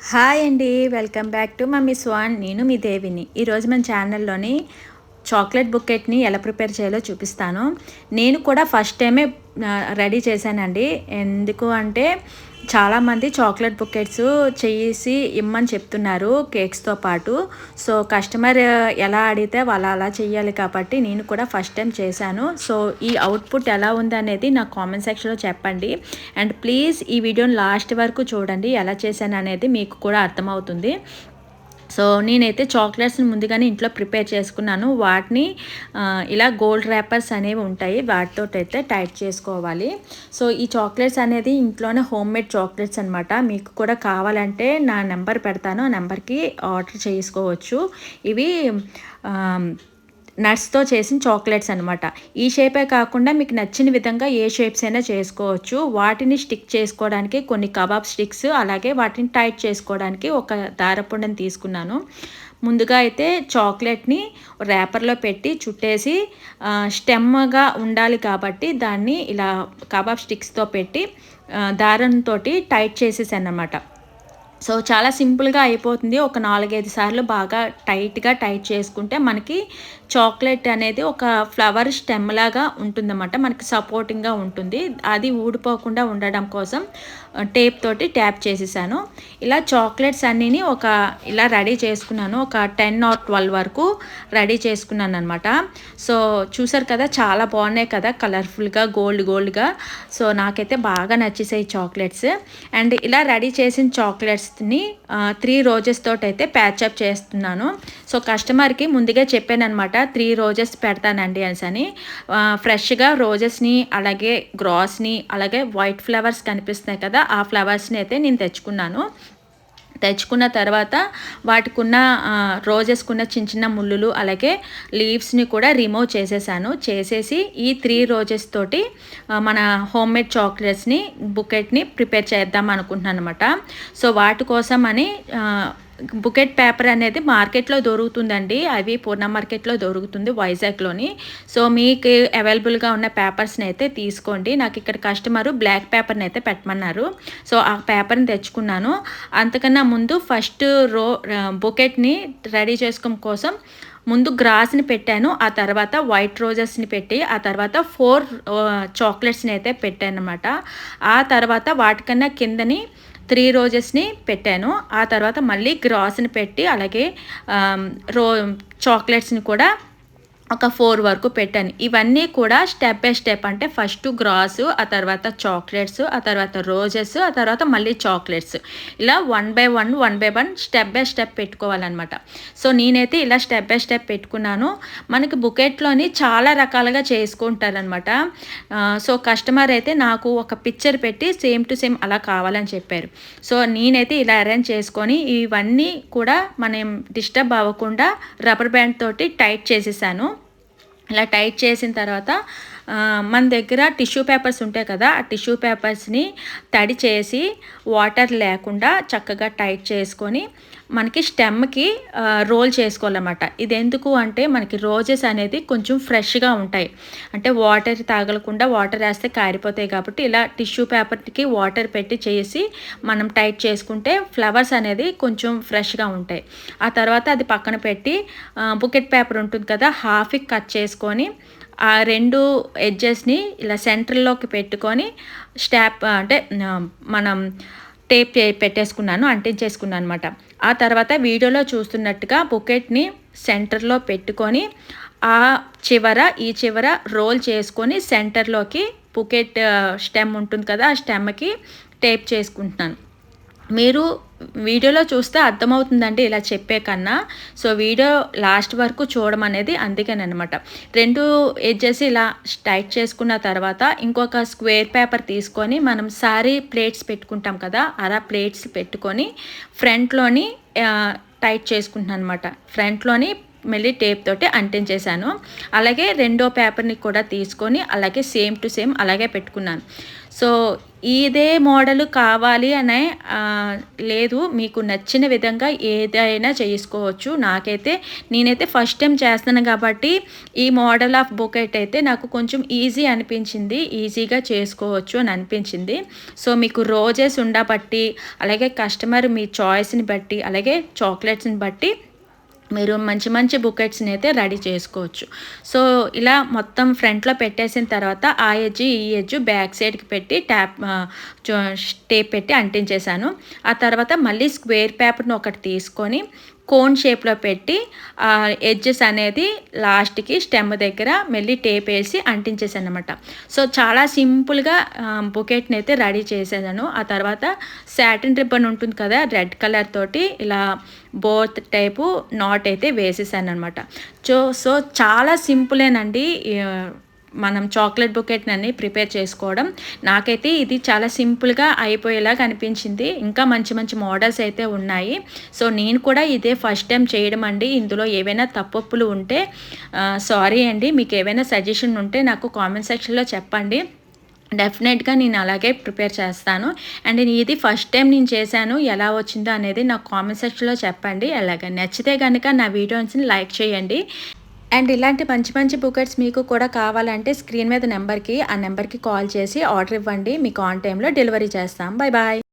Hi అండి. Welcome back to mummy swan. నేను మీ దేవిని. ఈరోజు మన ఛానల్లోని చాక్లెట్ బుకెట్ని ఎలా ప్రిపేర్ చేయాలో చూపిస్తాను. నేను కూడా ఫస్ట్ టైమే రెడీ చేశానండి. ఎందుకు అంటే చాలామంది చాక్లెట్ బుకెట్స్ చేసి ఇమ్మని చెప్తున్నారు కేక్స్తో పాటు. సో కస్టమర్ ఎలా అడిగితే వాళ్ళు అలా చేయాలి కాబట్టి నేను కూడా ఫస్ట్ టైం చేశాను. సో ఈ అవుట్పుట్ ఎలా ఉందనేది నాకు కామెంట్ సెక్షన్లో చెప్పండి. అండ్ ప్లీజ్ ఈ వీడియోని లాస్ట్ వరకు చూడండి, ఎలా చేశాను అనేది మీకు కూడా అర్థమవుతుంది. సో నేనైతే చాక్లెట్స్ని ముందుగానే ఇంట్లో ప్రిపేర్ చేసుకున్నాను. వాటిని ఇలా గోల్డ్ ర్యాపర్స్ అనేవి ఉంటాయి, వాటితో అయితే టైట్ చేసుకోవాలి. సో ఈ చాక్లెట్స్ అనేది ఇంట్లోనే హోమ్ మేడ్ చాక్లెట్స్ అనమాట. మీకు కూడా కావాలంటే నా నెంబర్ పెడతాను, ఆ నెంబర్కి ఆర్డర్ చేసుకోవచ్చు. ఇవి నట్స్తో చేసిన చాక్లెట్స్ అనమాట. ఈ షేపే కాకుండా మీకు నచ్చిన విధంగా ఏ షేప్స్ అయినా చేసుకోవచ్చు. వాటిని స్టిక్ చేసుకోవడానికి కొన్ని కబాబ్ స్టిక్స్, అలాగే వాటిని టైట్ చేసుకోవడానికి ఒక దారపుండని తీసుకున్నాను. ముందుగా అయితే చాక్లెట్ని ర్యాపర్లో పెట్టి చుట్టేసి స్టెమ్గా ఉండాలి కాబట్టి దాన్ని ఇలా కబాబ్ స్టిక్స్తో పెట్టి దారంతో టైట్ చేసేసాను అన్నమాట. సో చాలా సింపుల్గా అయిపోతుంది. ఒక 4-5 సార్లు బాగా టైట్గా టైట్ చేసుకుంటే మనకి చాక్లెట్ అనేది ఒక ఫ్లవర్ స్టెమ్ లాగా ఉంటుందన్నమాట. మనకి సపోర్టింగ్గా ఉంటుంది. అది ఊడిపోకుండా ఉండడం కోసం టేప్ తోటి ట్యాప్ చేసేసాను. ఇలా చాక్లెట్స్ అన్నీని ఇలా రెడీ చేసుకున్నాను. ఒక 10 or 12 వరకు రెడీ చేసుకున్నాను అనమాట. సో చూసారు కదా, చాలా బాగున్నాయి కదా, కలర్ఫుల్గా గోల్డ్గా. సో నాకైతే బాగా నచ్చేసాయి చాక్లెట్స్. అండ్ ఇలా రెడీ చేసిన చాక్లెట్స్ని 3 రోజెస్ తోటి అయితే ప్యాచప్ చేస్తున్నాను. సో కస్టమర్కి ముందుగా చెప్పాను అనమాట, 3 రోజెస్ పెడతానండి అని. ఫ్రెష్గా రోజెస్ని, అలాగే గ్రాస్ని, అలాగే వైట్ ఫ్లవర్స్ కనిపిస్తున్నాయి కదా, ఆ ఫ్లవర్స్ని అయితే నేను తెచ్చుకున్న తర్వాత వాటికున్న రోజెస్కున్న చిన్న చిన్న ముళ్ళులు, అలాగే లీవ్స్ని కూడా రిమూవ్ చేసేసి ఈ 3 రోజెస్ తోటి మన హోమ్ మేడ్ చాక్లెట్స్ని బుకెట్ని ప్రిపేర్ చేద్దాం అనుకుంటున్నాను అనమాట. సో వాటి కోసం అని బుకెట్ పేపర్ అనేది మార్కెట్లో దొరుకుతుందండి. అవి పూర్ణ మార్కెట్లో దొరుకుతుంది, వైజాగ్లోని. సో మీకు అవైలబుల్గా ఉన్న పేపర్స్ని అయితే తీసుకోండి. నాకు ఇక్కడ కస్టమరు బ్లాక్ పేపర్ని అయితే పెట్టమన్నారు. సో ఆ పేపర్ని తెచ్చుకున్నాను. అంతకన్నా ముందు ఫస్ట్ బుకెట్ని రెడీ చేసుకోవడం కోసం ముందు గ్రాస్ని పెట్టాను, ఆ తర్వాత వైట్ రోజెస్ని పెట్టి, ఆ తర్వాత 4 చాక్లెట్స్ని అయితే పెట్టాను అనమాట. ఆ తర్వాత వాటికన్నా కిందని 3 రోజెస్ని పెట్టాను. ఆ తర్వాత మళ్ళీ గ్రాస్ని పెట్టి, అలాగే చాక్లెట్స్ని కూడా ఒక 4 వరకు పెట్టాను. ఇవన్నీ కూడా స్టెప్ బై స్టెప్, అంటే ఫస్ట్ గ్రాస్, ఆ తర్వాత చాక్లెట్స్, ఆ తర్వాత రోజెస్, ఆ తర్వాత మళ్ళీ చాక్లెట్స్, ఇలా 1 by 1 స్టెప్ బై స్టెప్ పెట్టుకోవాలన్నమాట. సో నేనైతే ఇలా స్టెప్ బై స్టెప్ పెట్టుకున్నాను. మనకి బుకెట్లోని చాలా రకాలుగా చేసుకుంటారనమాట. సో కస్టమర్ అయితే నాకు ఒక పిక్చర్ పెట్టి సేమ్ టు సేమ్ అలా కావాలని చెప్పారు. సో నేనైతే ఇలా అరేంజ్ చేసుకొని ఇవన్నీ కూడా మనం డిస్టర్బ్ అవ్వకుండా రబ్బర్ బ్యాండ్ తోటి టైట్ చేసేసాను. ఇలా టైట్ చేసిన తర్వాత మన దగ్గర టిష్యూ పేపర్స్ ఉంటాయి కదా, ఆ టిష్యూ పేపర్స్ని తడి చేసి వాటర్ లేకుండా చక్కగా టైట్ చేసుకొని మనకి స్టెమ్కి రోల్ చేసుకోవాలన్నమాట. ఇది ఎందుకు అంటే మనకి రోజెస్ అనేది కొంచెం ఫ్రెష్గా ఉంటాయి, అంటే వాటర్ తాగలకుండా, వాటర్ వేస్తే కారిపోతాయి కాబట్టి ఇలా టిష్యూ పేపర్కి వాటర్ పెట్టి చేసి మనం టైట్ చేసుకుంటే ఫ్లవర్స్ అనేది కొంచెం ఫ్రెష్గా ఉంటాయి. ఆ తర్వాత అది పక్కన పెట్టి బుకెట్ పేపర్ ఉంటుంది కదా, హాఫ్కి కట్ చేసుకొని ఆ 2 ఎడ్జెస్ని ఇలా సెంటర్లోకి పెట్టుకొని అంటే మనం టేప్ పెట్టేసుకున్నాను, అంటించేసుకున్నాను అనమాట. ఆ తర్వాత వీడియోలో చూస్తున్నట్టుగా బుకెట్ని సెంటర్లో పెట్టుకొని ఈ చివర రోల్ చేసుకొని సెంటర్లోకి బుకెట్ స్టెమ్ ఉంటుంది కదా, ఆ స్టెమ్కి టేప్ చేసుకుంటున్నాను. మీరు వీడియోలో చూస్తే అర్థమవుతుందండి ఇలా చెప్పే కన్నా. సో వీడియో లాస్ట్ వరకు చూడడం అనేది అందుకేనమాట. 2 ఎడ్జెస్ ఇలా టైట్ చేసుకున్న తర్వాత ఇంకొక స్క్వేర్ పేపర్ తీసుకొని మనం సారీ ప్లేట్స్ పెట్టుకుంటాం కదా, అలా ప్లేట్స్ పెట్టుకొని ఫ్రంట్లోని టైట్ చేసుకుంటున్నాను అనమాట. ఫ్రంట్లోని మళ్ళీ టేప్ తోటి అంటించేసాను. అలాగే రెండో పేపర్ని కూడా తీసుకొని అలాగే సేమ్ టు సేమ్ అలాగే పెట్టుకున్నాను. సో ఇదే మోడల్ కావాలి అనే లేదు. మీకు నచ్చిన విధంగా ఏదైనా చేసుకోవచ్చు. నేనైతే ఫస్ట్ టైం చేస్తున్నాను కాబట్టి ఈ మోడల్ ఆఫ్ బొకెట్ అయితే నాకు కొంచెం ఈజీ అనిపించింది. ఈజీగా చేసుకోవచ్చు అని అనిపించింది. సో మీకు రోజెస్ ఉండబట్టి, అలాగే కస్టమర్ మీ చాయిస్ని బట్టి, అలాగే చాక్లెట్స్ని బట్టి మీరు మంచి మంచి బుకెట్స్ని అయితే రెడీ చేసుకోవచ్చు. సో ఇలా మొత్తం ఫ్రంట్లో పెట్టేసిన తర్వాత ఆ ఎడ్జ్ ఈ ఎడ్జ్ బ్యాక్ సైడ్కి పెట్టి టేప్ పెట్టి అంటించేసాను. ఆ తర్వాత మళ్ళీ స్క్వేర్ పేపర్ని ఒకటి తీసుకొని కోన్ షేప్లో పెట్టి ఎడ్జెస్ అనేది లాస్ట్కి స్టెమ్ దగ్గర మళ్ళీ టేప్ వేసి అంటించేసాను అనమాట. సో చాలా సింపుల్గా బుకెట్ని అయితే రెడీ చేసేసాను. ఆ తర్వాత సాటిన్ రిబ్బన్ ఉంటుంది కదా, రెడ్ కలర్ తోటి ఇలా బోత్ టైపు నాట్ అయితే వేసేసాను అనమాట. సో చాలా సింపులేనండి మనం చాక్లెట్ బుకెట్ని ప్రిపేర్ చేసుకోవడం. నాకైతే ఇది చాలా సింపుల్గా అయిపోయేలాగా అనిపించింది. ఇంకా మంచి మంచి మోడల్స్ అయితే ఉన్నాయి. సో నేను కూడా ఇదే ఫస్ట్ టైం చేయడం అండి. ఇందులో ఏవైనా తప్పొప్పులు ఉంటే సారీ అండి. మీకు ఏవైనా సజెషన్ ఉంటే నాకు కామెంట్ సెక్షన్లో చెప్పండి. డెఫినెట్గా నేను అలాగే ప్రిపేర్ చేస్తాను. అండ్ ఇది ఫస్ట్ టైం నేను చేశాను. ఎలా వచ్చిందో అనేది నాకు కామెంట్ సెక్షన్లో చెప్పండి. అలాగే నచ్చితే కనుక నా వీడియోస్ని లైక్ చేయండి. అండ్ ఇలాంటి మంచి మంచి బుకెట్స్ మీకు కూడా కావాలంటే స్క్రీన్ మీద నెంబర్కి కాల్ చేసి ఆర్డర్ ఇవ్వండి. మీకు ఆన్ టైంలో డెలివరీ చేస్తాం. Bye bye.